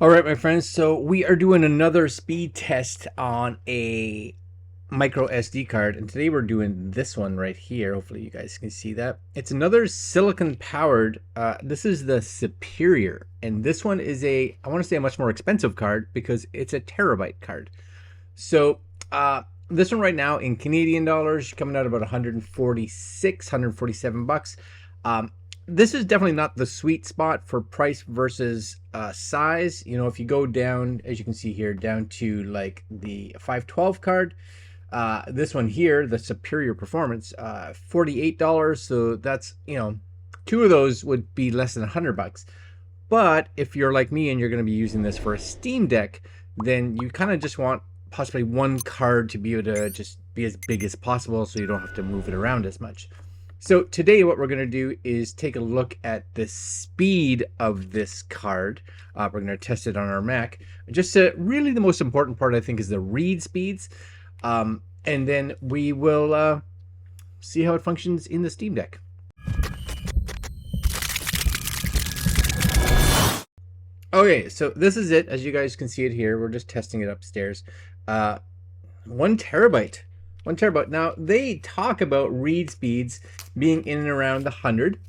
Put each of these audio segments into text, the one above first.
All right, my friends. So we are doing another speed test on a micro SD card, and today we're doing this one right here. Hopefully, you guys can see that. It's another silicon powered. This is the Superior, and this one is I want to say a much more expensive card because it's a terabyte card. So this one right now in Canadian dollars coming out about 146, 147 bucks. This is definitely not the sweet spot for price versus size. You know, if you go down, as you can see here, down to like the 512 card, this one here, the Superior Performance, $48. So that's, you know, two of those would be less than 100 bucks. But if you're like me and you're going to be using this for a Steam Deck, then you kind of just want possibly one card to be able to just be as big as possible so you don't have to move it around as much. So today what we're going to do is take a look at the speed of this card. We're going to test it on our Mac. Just really the most important part, I think, is the read speeds. And then we will see how it functions in the Steam Deck. Okay, so this is it. As you guys can see it here, we're just testing it upstairs. 1 terabyte. 1 terabyte. Now, they talk about read speeds being in and around the 100.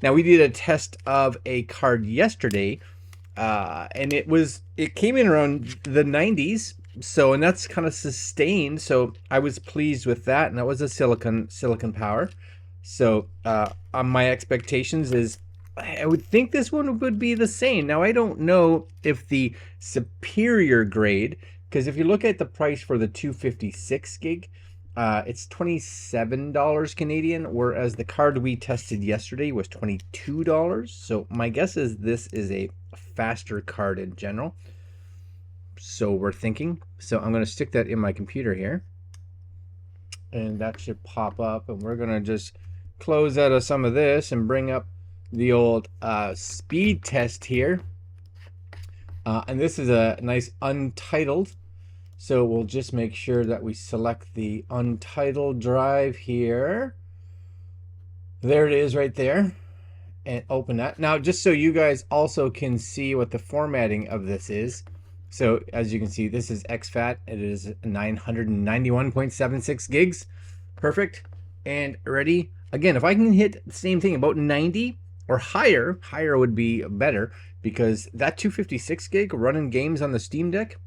Now, we did a test of a card yesterday, and it came in around the 90s. So, and that's kind of sustained. So, I was pleased with that, and that was a silicon power. So, my expectations is I would think this one would be the same. Now, I don't know if the Superior grade, because if you look at the price for the 256 gig, it's $27 Canadian, whereas the card we tested yesterday was $22. So my guess is this is a faster card in general. So we're thinking. So I'm going to stick that in my computer here. And that should pop up. And we're going to just close out of some of this and bring up the old speed test here. And this is a nice untitled. So we'll just make sure that we select the untitled drive here. There it is right there. And open that. Now, just so you guys also can see what the formatting of this is. So as you can see, this is exFAT. It is 991.76 gigs. Perfect. And ready. Again, if I can hit the same thing, about 90 or higher would be better, because that 256 gig running games on the Steam Deck,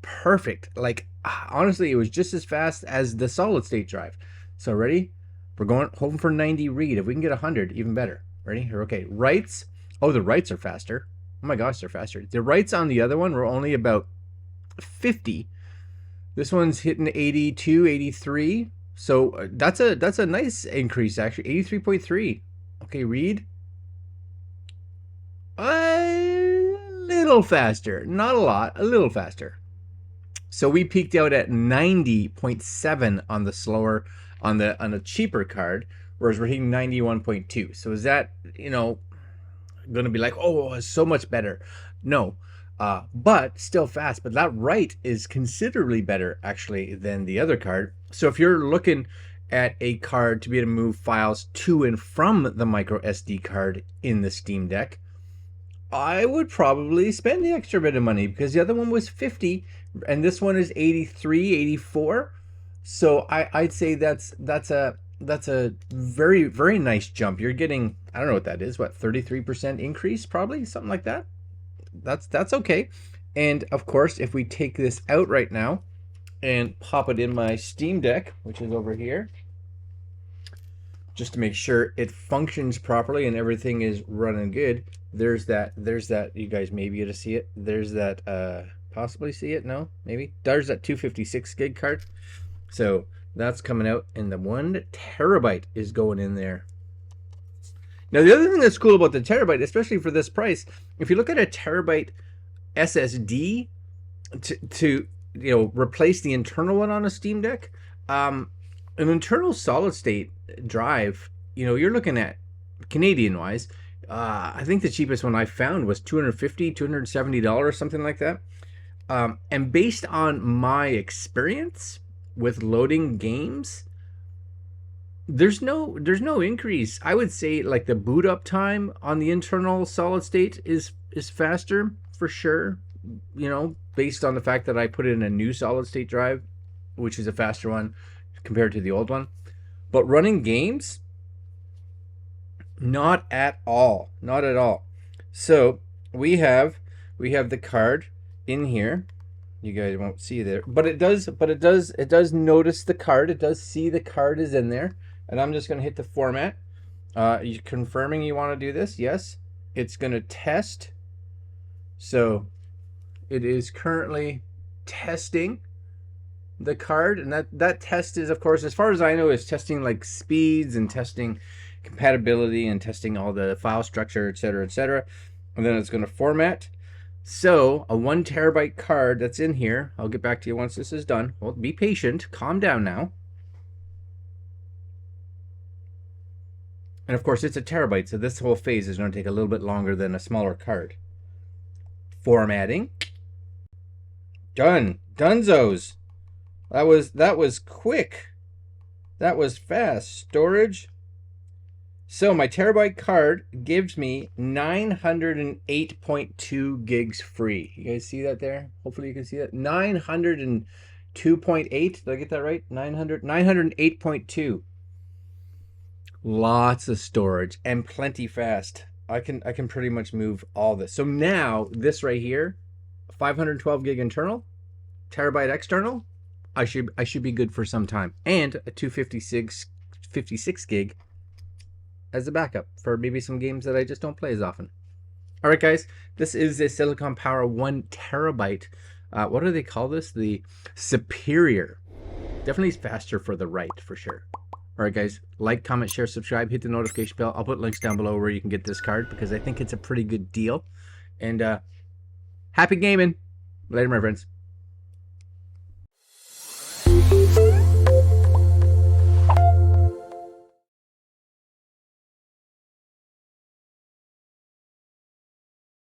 perfect. Like, honestly, it was just as fast as the solid state drive. So ready? We're going home for 90 read. If we can get 100, even better. Ready? Here, okay. Writes. Oh, the writes are faster. Oh my gosh, they're faster. The writes on the other one were only about 50. This one's hitting 82, 83. So that's a nice increase, actually. 83.3. Okay, read. A little faster. Not a lot. A little faster. So we peaked out at 90.7 on the slower, on a cheaper card, whereas we're hitting 91.2. So is that, you know, going to be like, oh, it's so much better? No, but still fast. But that write is considerably better, actually, than the other card. So if you're looking at a card to be able to move files to and from the micro SD card in the Steam Deck, I would probably spend the extra bit of money, because the other one was 50 and this one is 83, 84. So I'd say that's a very, very nice jump. You're getting, I don't know what that is, what, 33% increase, probably something like that. That's okay. And of course, if we take this out right now and pop it in my Steam Deck, which is over here, just to make sure it functions properly and everything is running good. There's that, you guys may be able to see it. There's that, possibly see it, no, maybe. There's that 256 gig card. So that's coming out, and the 1 terabyte is going in there. Now, the other thing that's cool about the terabyte, especially for this price, if you look at a terabyte SSD to you know, replace the internal one on a Steam Deck, an internal solid state drive, you know, you're looking at, Canadian wise, I think the cheapest one I found was $250, $270, something like that. And based on my experience with loading games, there's no increase. I would say like the boot up time on the internal solid state is faster for sure. You know, based on the fact that I put in a new solid state drive, which is a faster one compared to the old one. But running games, not at all. Not at all. So we have the card in here. You guys won't see there, but it does notice the card. It does see the card is in there. And I'm just going to hit the format. You confirming you want to do this? Yes. It's going to test. So it is currently testing the card, and that test is, of course, as far as I know, is testing like speeds and testing compatibility and testing all the file structure, etc., etc. And then it's going to format. So a 1 terabyte card that's in here. I'll get back to you once this is done. Well, be patient. Calm down now. And of course, it's a terabyte, so this whole phase is going to take a little bit longer than a smaller card. Formatting. Done. Dunzos. That was quick. That was fast. Storage. So my terabyte card gives me 908.2 gigs free. You guys see that there? Hopefully you can see that. 902.8. Did I get that right? 908.2. Lots of storage and plenty fast. I can pretty much move all this. So now this right here, 512 gig internal, terabyte external, I should be good for some time. And a 256 gig as a backup for maybe some games that I just don't play as often. All right, guys, this is a Silicon Power 1 terabyte. What do they call this? The Superior. Definitely faster for the write for sure. All right, guys, like, comment, share, subscribe, hit the notification bell. I'll put links down below where you can get this card because I think it's a pretty good deal. And happy gaming. Later, my friends.